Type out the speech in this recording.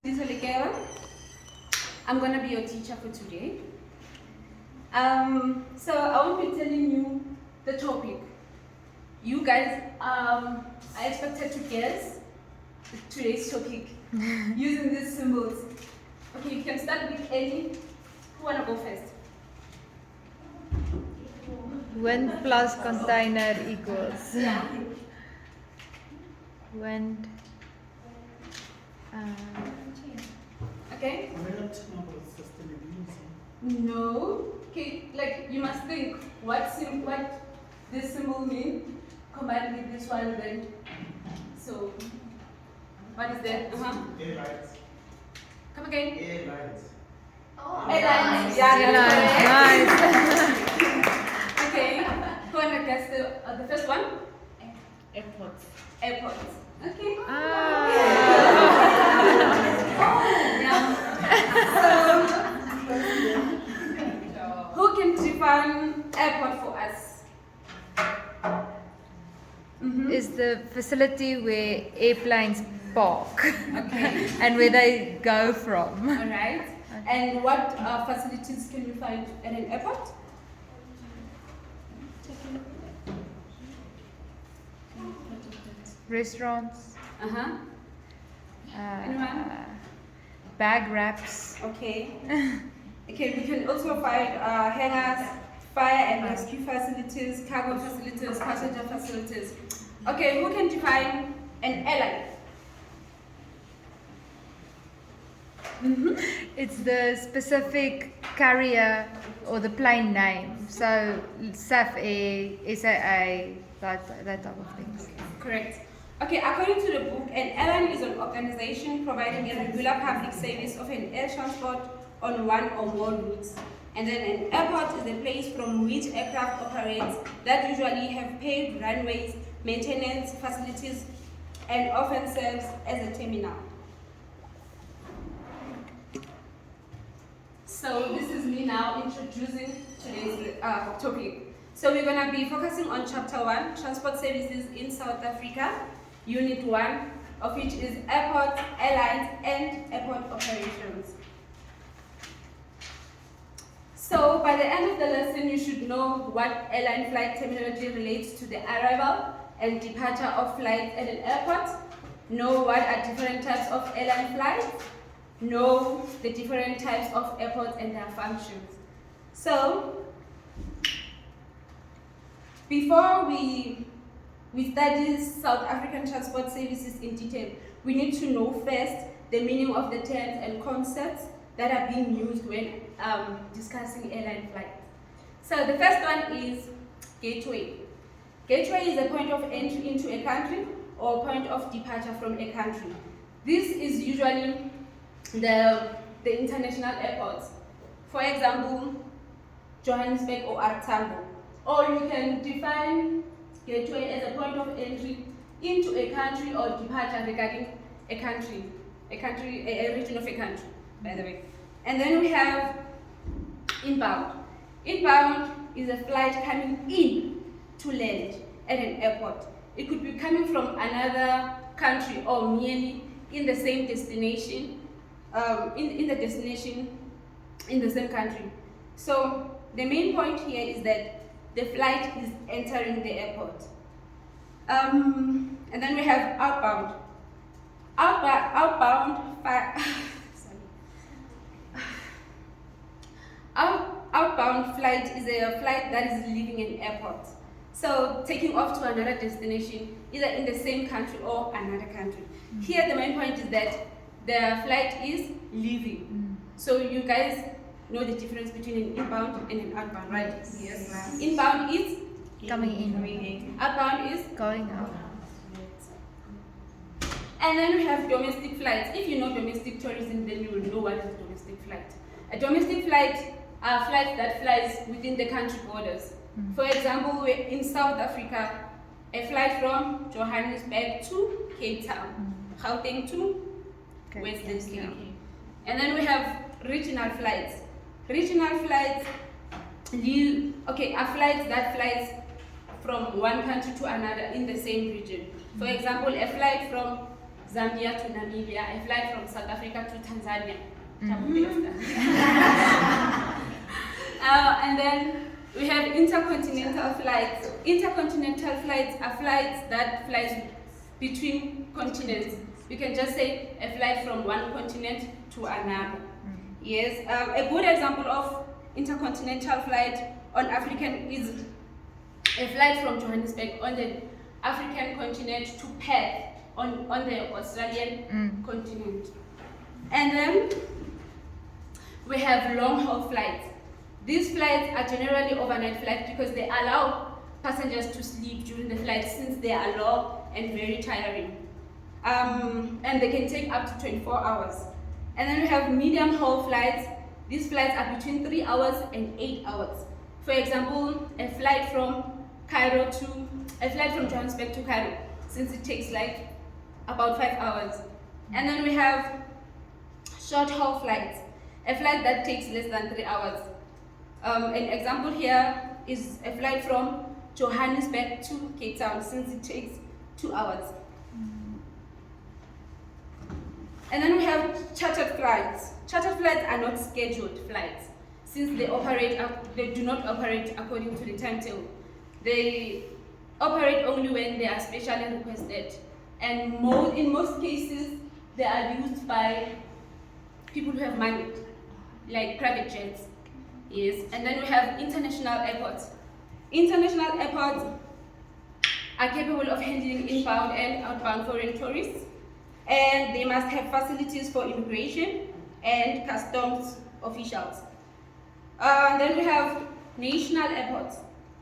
Lekeba. I'm going to be your teacher for today. So I won't be telling you the topic. You guys are expected to guess today's topic using these symbols. Okay, you can start with any. Who want to go first? Wind plus container equals Yeah. wind. Okay? We're not talking about sustainability. No. Okay, like you must think what this symbol means combined with this one then. So what is that? Airlines. Come again. Airlines. Airlines. Yeah, that's correct. Nice. Okay. Who wanna guess the first one? Airports. Airports. Okay. Ah. Yeah. So, who can define airport for us? Is the facility where airplanes park Okay. and where they go from. All right. And what facilities can you find at an airport? Restaurants, Uh-huh. Anyone? bag wraps. Okay. Okay, we can also find hangars, fire and rescue facilities, cargo facilities, passenger facilities. Okay, who can define an airline? It's the specific carrier or the plane name. So SAF Air, SAA, that type of things. Correct. Okay, according to the book, an airline is an organization providing a regular public service of an air transport on one or more routes. And then an airport is a place from which aircraft operates that usually have paved runways, maintenance facilities, and often serves as a terminal. So this is me now introducing today's topic. So we're going to be focusing on chapter 1, transport services in South Africa, unit 1, of which is airports, airlines, and airport operations. So by the end of the lesson, you should know what airline flight terminology relates to the arrival and departure of flights at an airport, know what are different types of airline flights, know the different types of airports and their functions. So before we study South African transport services in detail, we need to know first the meaning of the terms and concepts that are being used when discussing airline flights. So the first one is gateway. Gateway is a point of entry into a country or point of departure from a country. This is usually the international airports. For example, Johannesburg or Tambo. Or you can define gateway as a point of entry into a country or departure regarding a region of a country, by the way. And then we have inbound. Inbound is a flight coming in to land at an airport. It could be coming from another country or merely in the same destination, in the same country. So the main point here is that the flight is entering the airport. And then we have outbound. Outbound flight is a flight that is leaving an airport. So taking off to another destination, either in the same country or another country. Here the main point is that the flight is leaving. So you guys know the difference between an inbound and an outbound, right? Yes, ma'am. Inbound is Coming in. outbound is, Going out. and then we have domestic flights. If you know domestic tourism, then you will know what is a domestic flight. A domestic flight are flights that flies within the country borders. For example, in South Africa, a flight from Johannesburg to Cape Town, Gauteng to Western Cape. And then we have regional flights. Regional flights are flights that flies from one country to another in the same region. For example, a flight from Zambia to Namibia, a flight from South Africa to Tanzania. And then we have intercontinental flights. Intercontinental flights are flights that flies between continents. You can just say a flight from one continent to another. Yes, a good example of intercontinental flight on African is a flight from Johannesburg on the African continent to Perth on the Australian continent. And then we have long-haul flights. These flights are generally overnight flights because they allow passengers to sleep during the flight since they are long and very tiring. And they can take up to 24 hours. And then we have medium-haul flights. These flights are between 3 hours and 8 hours. For example, a flight from Johannesburg to Cairo, since it takes like about 5 hours. And then we have short-haul flights, a flight that takes less than 3 hours. An example here is a flight from Johannesburg to Cape Town, since it takes 2 hours. And then we have chartered flights. Chartered flights are not scheduled flights, since they do not operate according to the timetable. They operate only when they are specially requested. And in most cases, they are used by people who have money, like private jets. Yes. And then we have international airports. International airports are capable of handling inbound and outbound foreign tourists, and they must have facilities for immigration and customs officials. Then we have national airports.